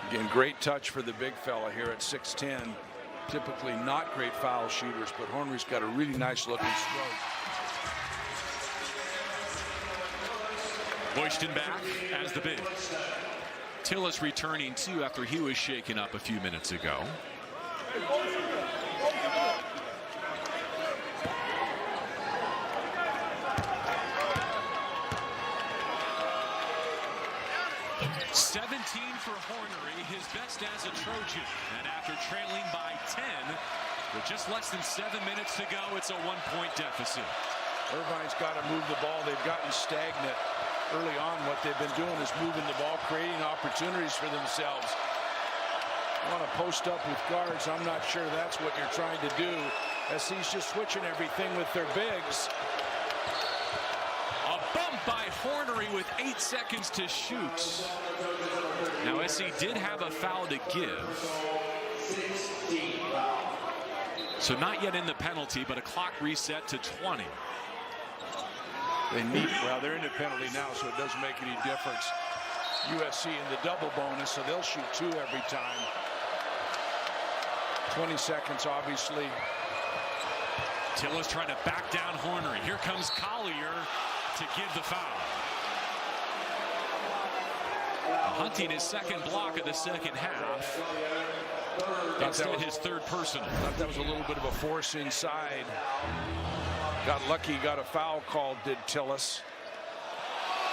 Again, great touch for the big fella here at 6'10". Typically not great foul shooters, but Hornery's got a really nice looking stroke. Boyston back as the big. Tillis returning too after he was shaken up a few minutes ago. For Hornery, his best as a Trojan, and after trailing by 10 with just less than 7 minutes to go, it's a 1-point deficit. Irvine's got to move the ball. They've gotten stagnant early on. What they've been doing is moving the ball, creating opportunities for themselves. Want to post up with guards. I'm not sure that's what you're trying to do. SC's just switching everything with their bigs. A bump by Hornery with 8 seconds to shoot. Now SC did have a foul to give. So not yet in the penalty, but a clock reset to 20. Well, they're in the penalty now, so it doesn't make any difference. USC in the double bonus, so they'll shoot 2 every time. 20 seconds, obviously. Tillis trying to back down Hornery. Here comes Collier to give the foul. Hunting his second block of the second half. Instead his third personal. Thought that was a little bit of a force inside. Got lucky, got a foul called, did Tillis.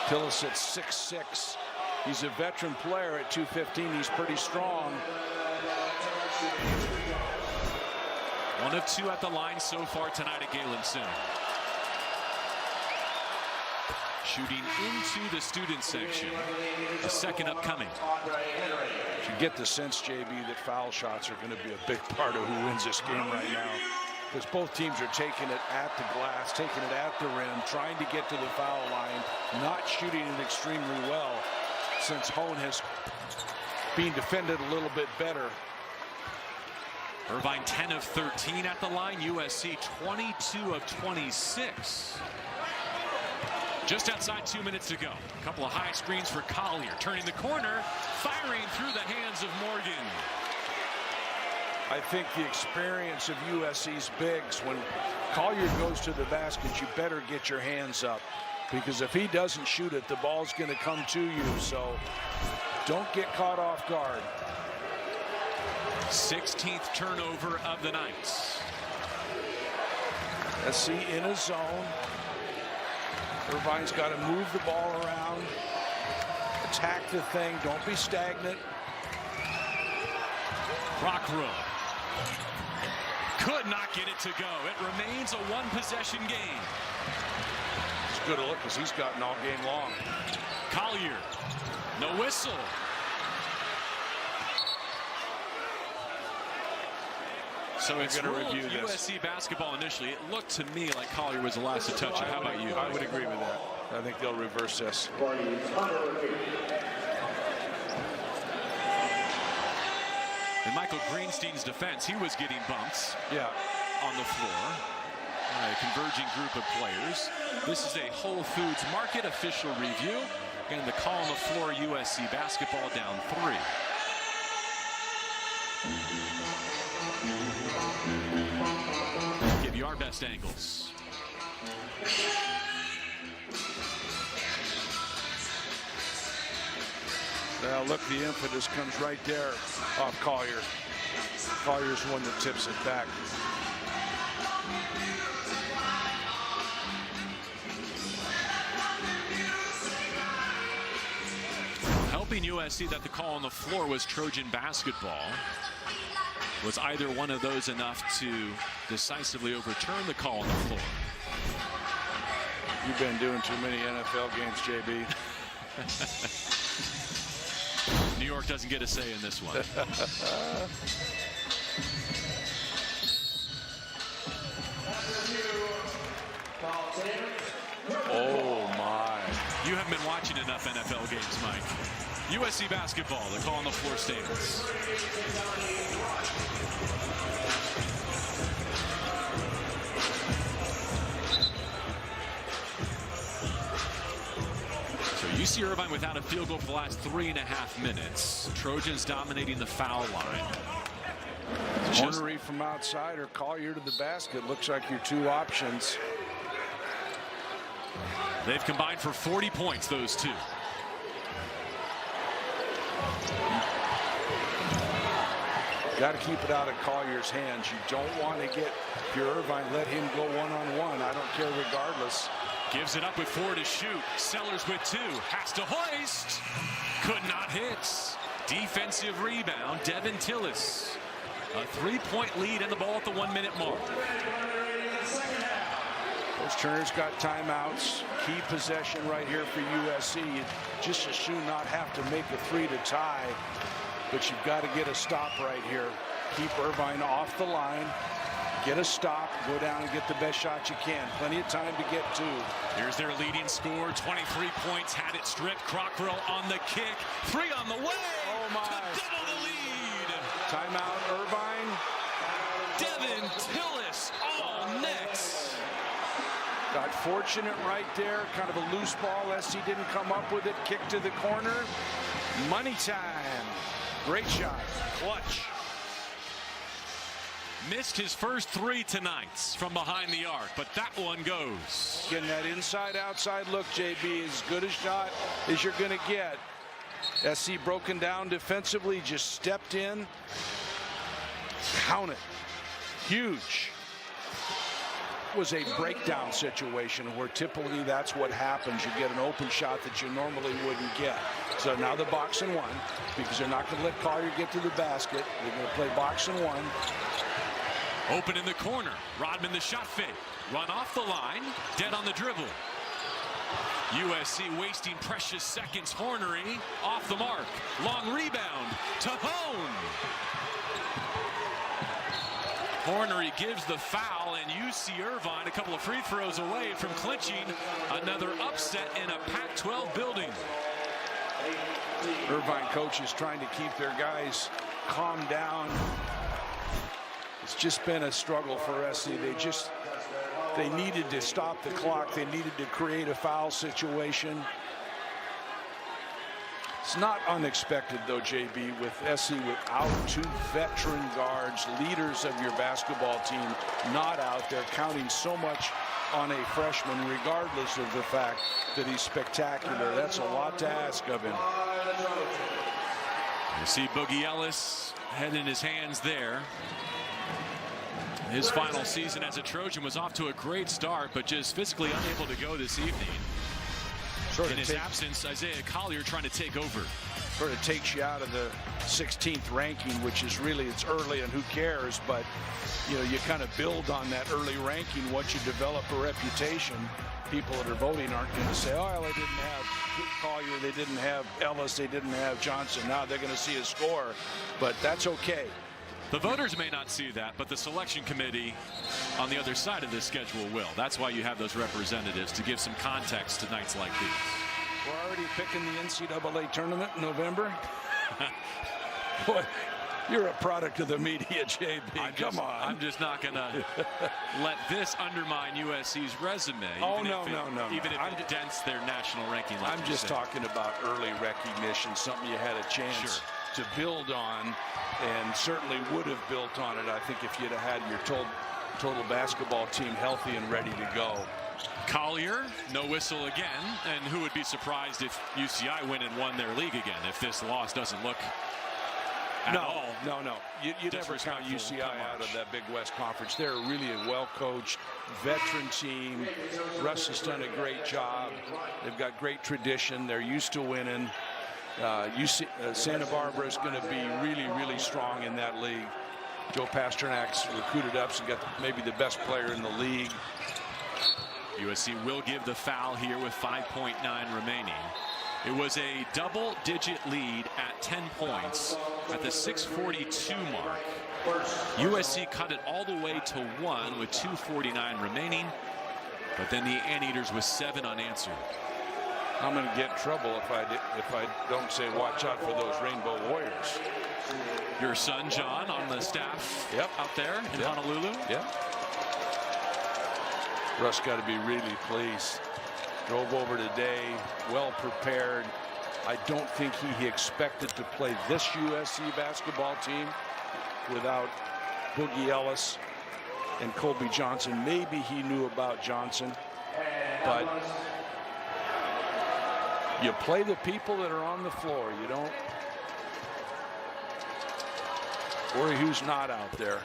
Tillis at 6'6". He's a veteran player at 215. He's pretty strong. 1 of 2 at the line so far tonight at Galen Center. Shooting into the student section. A second upcoming. You get the sense, JB, that foul shots are going to be a big part of who wins this game right now. Because both teams are taking it at the glass, taking it at the rim, trying to get to the foul line, not shooting it extremely well since Hone has been defended a little bit better. Irvine 10 of 13 at the line. USC 22 of 26. Just outside 2 minutes to go. A couple of high screens for Collier. Turning the corner, firing through the hands of Morgan. I think the experience of USC's bigs, when Collier goes to the basket, you better get your hands up. Because if he doesn't shoot it, the ball's going to come to you. So don't get caught off guard. 16th turnover of the night. SC in a zone. Irvine's got to move the ball around, attack the thing, don't be stagnant. Rockrow could not get it to go. It remains a 1-possession game. It's good to look because he's gotten all game long. Collier, no whistle. So it's going to review this. USC basketball initially. It looked to me like Collier was the last to touch it. How about you? I would agree with that. I think they'll reverse this. In Michael Greenstein's defense, he was getting bumps on the floor. A converging group of players. This is a Whole Foods Market official review. Again, the call on the floor, USC basketball down 3. Give you our best angles. Now look, the impetus comes right there off Collier. Collier's one that tips it back. Helping USC that the call on the floor was Trojan basketball. Was either one of those enough to decisively overturn the call on the floor? You've been doing too many NFL games, JB. New York doesn't get a say in this one. Oh my. You haven't been watching enough NFL games, Mike. USC basketball, the call on the floor stands. So UC Irvine without a field goal for the last 3.5 minutes. Trojans dominating the foul line. Hornery from outside or Collier to the basket. Looks like your two options. They've combined for 40 points, those two. Got to keep it out of Collier's hands. You don't want to get, if you're Irvine, let him go one-on-one. I don't care regardless. Gives it up with 4 to shoot. Sellers with 2. Has to hoist. Could not hit. Defensive rebound. Devin Tillis. A 3-point lead and the ball at the 1-minute mark. Coach Turner's got timeouts. Key possession right here for USC. You'd just as soon not have to make a 3 to tie. But you've got to get a stop right here. Keep Irvine off the line. Get a stop. Go down and get the best shot you can. Plenty of time to get 2. Here's their leading scorer. 23 points. Had it stripped. Crockrell on the kick. 3 on the way. Oh my. To double the lead. Timeout Irvine. Devin Tillis all next. Got fortunate right there. Kind of a loose ball. SC didn't come up with it. Kick to the corner. Money time. Great shot. Clutch. Missed his first 3 tonight from behind the arc, but that one goes. Getting that inside-outside look, JB, as good a shot as you're going to get. SC broken down defensively, just stepped in. Count it. Huge. It was a breakdown situation where typically that's what happens. You get an open shot that you normally wouldn't get. So now the box and 1, because they're not going to let Collier get to the basket. They're going to play box and 1. Open in the corner. Rodman the shot fake. Run off the line. Dead on the dribble. USC wasting precious seconds. Hornery off the mark. Long rebound to Hone. Hornery gives the foul, and UC Irvine a couple of free throws away from clinching another upset in a Pac-12 building. Irvine coaches trying to keep their guys calmed down. It's just been a struggle for SC. They needed to stop the clock. They needed to create a foul situation. It's not unexpected, though, JB, with SC without 2 veteran guards, leaders of your basketball team, not out there, counting so much on a freshman, regardless of the fact that he's spectacular. That's a lot to ask of him. You see Boogie Ellis head in his hands there. His final season as a Trojan was off to a great start, but just physically unable to go this evening. In his absence, Isaiah Collier trying to take over. Sort of takes you out of the 16th ranking, which is really, it's early and who cares, but you know, you kind of build on that early ranking. Once you develop a reputation, people that are voting aren't going to say, oh, well, they didn't have Collier, they didn't have Ellis, they didn't have Johnson. Now they're going to see a score, but that's okay. The voters may not see that, but the selection committee on the other side of this schedule will. That's why you have those representatives, to give some context to nights like these. We're already picking the NCAA tournament in November. Boy, you're a product of the media, JB. Come on. I'm just not going to let this undermine USC's resume. Oh, even no. Even if it dents their national ranking. Like I'm just talking about early recognition, something you had a chance to build on, and certainly would have built on it, I think, if you'd have had your total basketball team healthy and ready to go. Collier, no whistle again, and who would be surprised if UCI went and won their league again, if this loss doesn't look at all. No. You never count UCI out of that Big West Conference. They're really a well-coached veteran team. Russ has done a great job. They've got great tradition. They're used to winning. Santa Barbara is going to be really, really strong in that league. Joe Pasternak's recruited up and got maybe the best player in the league. USC will give the foul here with 5.9 remaining. It was a double-digit lead at 10 points at the 6:42 mark. USC cut it all the way to 1 with 2:49 remaining, but then the Anteaters with 7 unanswered. I'm going to get in trouble if I don't say watch out for those Rainbow Warriors. Your son John on the staff out there in Honolulu. Russ got to be really pleased. Drove over today, well prepared. I don't think he expected to play this USC basketball team without Boogie Ellis and Colby Johnson. Maybe he knew about Johnson, but you play the people that are on the floor. You don't worry who's not out there.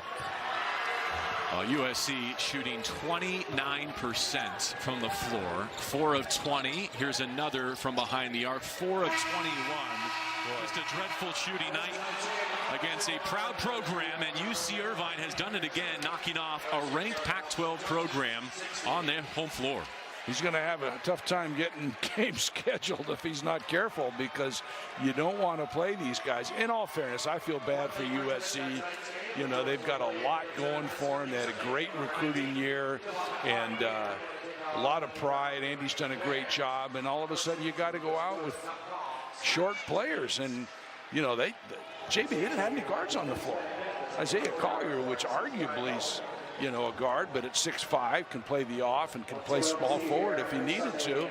USC shooting 29% from the floor, 4 of 20. Here's another from behind the arc, 4 of 21. Just a dreadful shooting night against a proud program, and UC Irvine has done it again, knocking off a ranked Pac-12 program on their home floor. He's going to have a tough time getting games scheduled if he's not careful, because you don't want to play these guys. In all fairness, I feel bad for USC. You know, they've got a lot going for them. They had a great recruiting year and a lot of pride. Andy's done a great job, and all of a sudden you got to go out with short players. And, you know, JB, they didn't have any guards on the floor. Isaiah Collier, which arguably is, you know, a guard, but at 6'5", can play the off and can play small forward if he needed to.